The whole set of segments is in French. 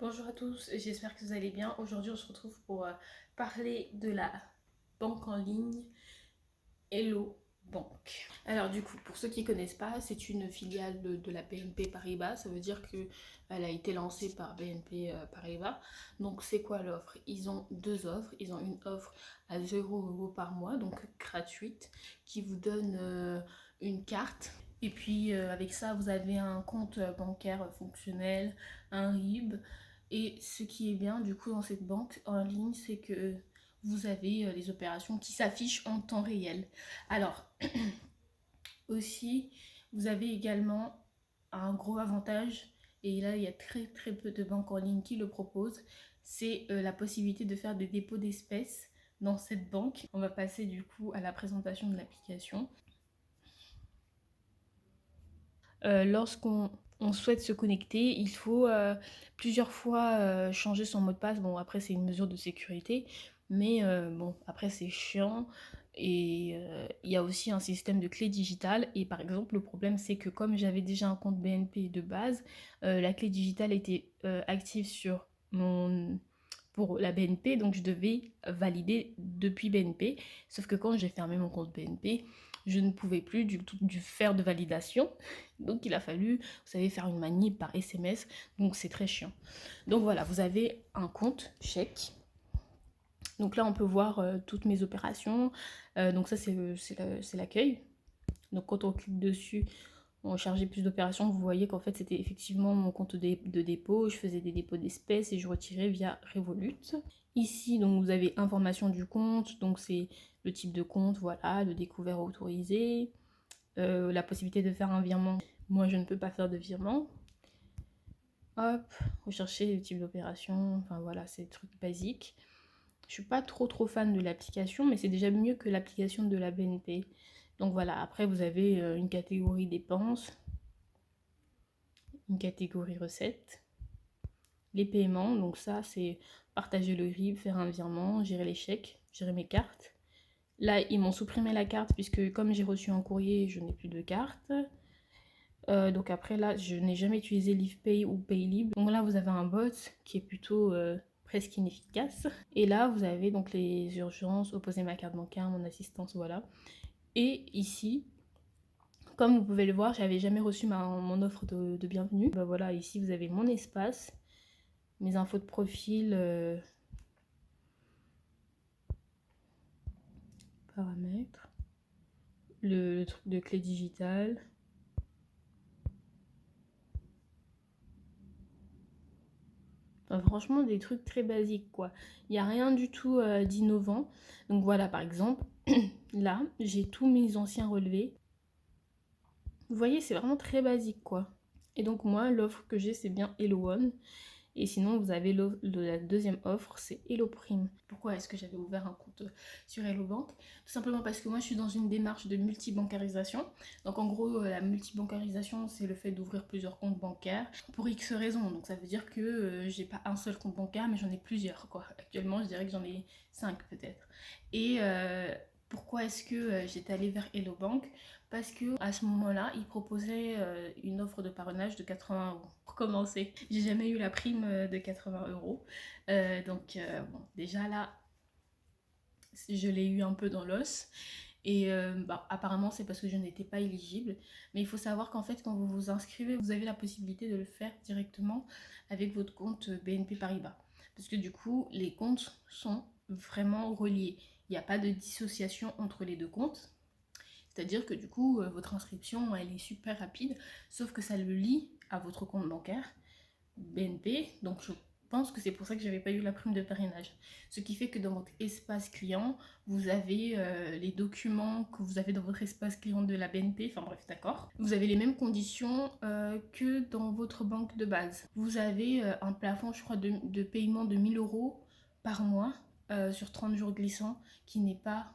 Bonjour à tous, j'espère que vous allez bien. Aujourd'hui, on se retrouve pour parler de la banque en ligne Hello Bank. Alors du coup, pour ceux qui ne connaissent pas, c'est une filiale de la BNP Paribas. Ça veut dire qu'elle a été lancée par BNP Paribas. Donc c'est quoi l'offre? Ils ont deux offres. Ils ont une offre à 0 € par mois, donc gratuite, qui vous donne une carte. Et puis avec ça, vous avez un compte bancaire fonctionnel, un RIB. Et ce qui est bien du coup dans cette banque en ligne, c'est que vous avez les opérations qui s'affichent en temps réel. Alors, aussi, vous avez également un gros avantage, et là, il y a très très peu de banques en ligne qui le proposent, c'est la possibilité de faire des dépôts d'espèces dans cette banque. On va passer du coup à la présentation de l'application. Lorsqu'on souhaite se connecter, il faut plusieurs fois changer son mot de passe. Bon, après, c'est une mesure de sécurité, mais bon, après, c'est chiant. Et il y a aussi un système de clé digitale. Et par exemple, le problème, c'est que comme j'avais déjà un compte BNP de base, la clé digitale était active sur pour la BNP, donc je devais valider depuis BNP. Sauf que quand j'ai fermé mon compte BNP, je ne pouvais plus du tout faire de validation. Donc il a fallu, vous savez, faire une manip par SMS. Donc c'est très chiant. Donc voilà, vous avez un compte chèque. Donc là, on peut voir toutes mes opérations. Donc ça, c'est l'accueil. Donc quand on clique dessus, on chargeait plus d'opérations. Vous voyez qu'en fait, c'était effectivement mon compte de dépôt. Je faisais des dépôts d'espèces et je retirais via Revolut. Ici, donc vous avez information du compte. Donc c'est le type de compte, voilà, le découvert autorisé. La possibilité de faire un virement. Moi, je ne peux pas faire de virement. Hop, rechercher le type d'opération. Enfin voilà, c'est des trucs basiques. Je suis pas trop fan de l'application, mais c'est déjà mieux que l'application de la BNP. Donc voilà, après vous avez une catégorie dépenses, une catégorie recettes, les paiements. Donc ça, c'est partager le RIB, faire un virement, gérer les chèques, gérer mes cartes. Là, ils m'ont supprimé la carte puisque comme j'ai reçu un courrier, je n'ai plus de carte. Donc après là, je n'ai jamais utilisé LivePay ou Paylib. Donc là, vous avez un bot qui est plutôt presque inefficace. Et là, vous avez donc les urgences, opposer ma carte bancaire, mon assistance, voilà. Et ici, comme vous pouvez le voir, j'avais jamais reçu mon offre de bienvenue. Bah voilà, ici vous avez mon espace, mes infos de profil, paramètres, le truc de clé digitale. Enfin, franchement, des trucs très basiques, quoi. Il n'y a rien du tout d'innovant. Donc voilà, par exemple, là, j'ai tous mes anciens relevés. Vous voyez, c'est vraiment très basique, quoi. Et donc moi, l'offre que j'ai, c'est bien Hello One. Et sinon, vous avez la deuxième offre, c'est Hello Prime. Pourquoi est-ce que j'avais ouvert un compte sur Hello Bank? Tout simplement parce que moi, je suis dans une démarche de multibancarisation. Donc, en gros, la multibancarisation, c'est le fait d'ouvrir plusieurs comptes bancaires pour X raisons. Donc, ça veut dire que j'ai pas un seul compte bancaire, mais j'en ai plusieurs, quoi. Actuellement, je dirais que j'en ai 5 peut-être. Et pourquoi est-ce que j'étais allée vers Hello Bank? Parce que à ce moment-là, ils proposaient une offre de parrainage de 80 € pour commencer. J'ai jamais eu la prime de 80 €. Donc bon, déjà là, je l'ai eu un peu dans l'os. Et bah, apparemment, c'est parce que je n'étais pas éligible. Mais il faut savoir qu'en fait, quand vous vous inscrivez, vous avez la possibilité de le faire directement avec votre compte BNP Paribas. Parce que du coup, les comptes sont vraiment reliés. Il n'y a pas de dissociation entre les deux comptes. C'est-à-dire que du coup, votre inscription, elle est super rapide, sauf que ça le lie à votre compte bancaire BNP. Donc je pense que c'est pour ça que j'avais pas eu la prime de parrainage. Ce qui fait que dans votre espace client, vous avez les documents que vous avez dans votre espace client de la BNP, enfin bref, d'accord. Vous avez les mêmes conditions que dans votre banque de base. Vous avez un plafond, je crois, de paiement de 1 000 € par mois sur 30 jours glissants qui n'est pas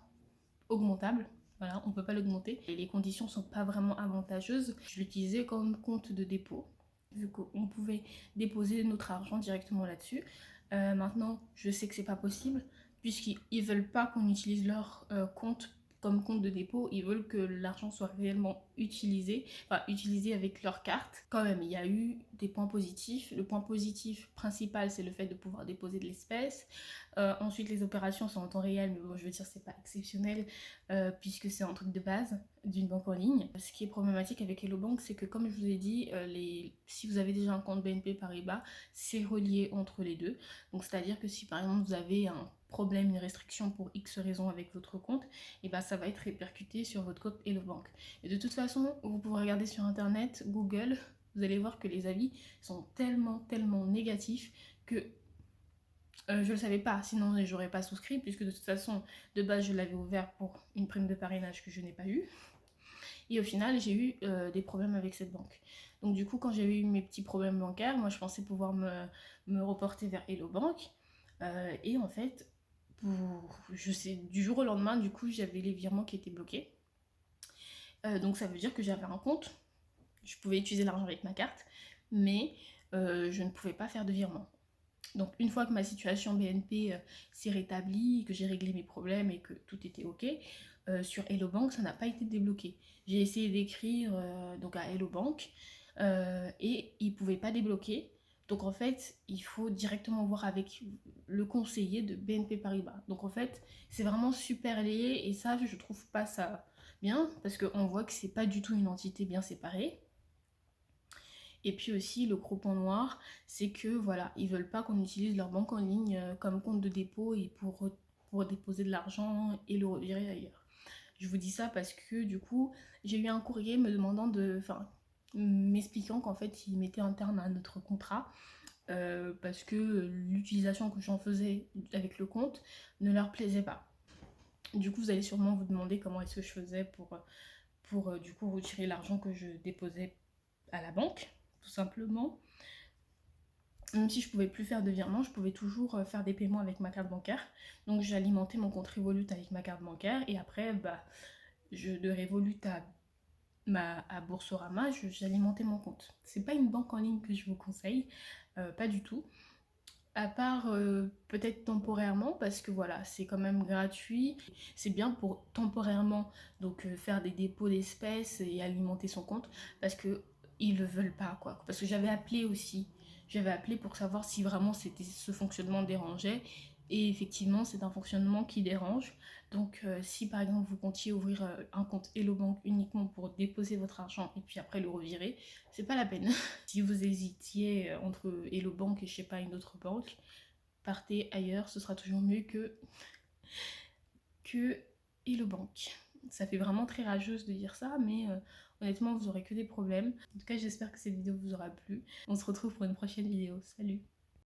augmentable. Voilà, on ne peut pas l'augmenter. Et les conditions ne sont pas vraiment avantageuses. Je l'utilisais comme compte de dépôt, vu qu'on pouvait déposer notre argent directement là-dessus. Maintenant, je sais que c'est pas possible, puisqu'ils ne veulent pas qu'on utilise leur compte comme compte de dépôt, ils veulent que l'argent soit réellement utilisé, enfin utilisé avec leur carte. Quand même, il y a eu des points positifs. Le point positif principal, c'est le fait de pouvoir déposer de l'espèce. Ensuite, les opérations sont en temps réel, mais bon, je veux dire, c'est pas exceptionnel puisque c'est un truc de base d'une banque en ligne. Ce qui est problématique avec Hello Bank, c'est que comme je vous ai dit, si vous avez déjà un compte BNP Paribas, c'est relié entre les deux. Donc c'est-à-dire que si par exemple vous avez un problème, une restriction pour X raison avec votre compte, et ben ça va être répercuté sur votre compte Hello Bank. Et de toute façon, vous pouvez regarder sur internet, Google, vous allez voir que les avis sont tellement négatifs que je le savais pas, sinon j'aurais pas souscrit, puisque de toute façon, de base, je l'avais ouvert pour une prime de parrainage que je n'ai pas eu. Et au final, j'ai eu des problèmes avec cette banque. Donc du coup, quand j'ai eu mes petits problèmes bancaires, moi, je pensais pouvoir me reporter vers Hello Bank. Et en fait, je sais, du jour au lendemain, du coup, j'avais les virements qui étaient bloqués. Donc ça veut dire que j'avais un compte. Je pouvais utiliser l'argent avec ma carte, mais je ne pouvais pas faire de virement. Donc une fois que ma situation BNP s'est rétablie, que j'ai réglé mes problèmes et que tout était ok, sur Hello Bank, ça n'a pas été débloqué. J'ai essayé d'écrire donc à Hello Bank et ils ne pouvaient pas débloquer. Donc en fait, il faut directement voir avec le conseiller de BNP Paribas. Donc en fait, c'est vraiment super lié et ça, je trouve pas ça bien parce qu'on voit que c'est pas du tout une entité bien séparée. Et puis aussi, le gros point noir, c'est que voilà, ils veulent pas qu'on utilise leur banque en ligne comme compte de dépôt et pour déposer de l'argent et le revirer ailleurs. Je vous dis ça parce que du coup, j'ai eu un courrier me demandant enfin, m'expliquant qu'en fait, ils mettaient un terme à notre contrat parce que l'utilisation que j'en faisais avec le compte ne leur plaisait pas. Du coup, vous allez sûrement vous demander comment est-ce que je faisais pour du coup retirer l'argent que je déposais à la banque, tout simplement. Même si je pouvais plus faire de virement, je pouvais toujours faire des paiements avec ma carte bancaire. Donc j'alimentais mon compte Revolut avec ma carte bancaire et après, de Revolut à Boursorama, j'alimentais mon compte. C'est pas une banque en ligne que je vous conseille, pas du tout. À part peut-être temporairement, parce que voilà, c'est quand même gratuit. C'est bien pour temporairement donc faire des dépôts d'espèces et alimenter son compte, parce que ils le veulent pas quoi. Parce que j'avais appelé aussi, j'avais appelé pour savoir si vraiment ce fonctionnement dérangeait. Et effectivement, c'est un fonctionnement qui dérange. Donc, si par exemple vous comptiez ouvrir un compte Hello Bank uniquement pour déposer votre argent et puis après le revirer, c'est pas la peine. Si vous hésitiez entre Hello Bank et je sais pas une autre banque, partez ailleurs, ce sera toujours mieux que Hello Bank. Ça fait vraiment très rageuse de dire ça, mais honnêtement, vous aurez que des problèmes. En tout cas, j'espère que cette vidéo vous aura plu. On se retrouve pour une prochaine vidéo. Salut!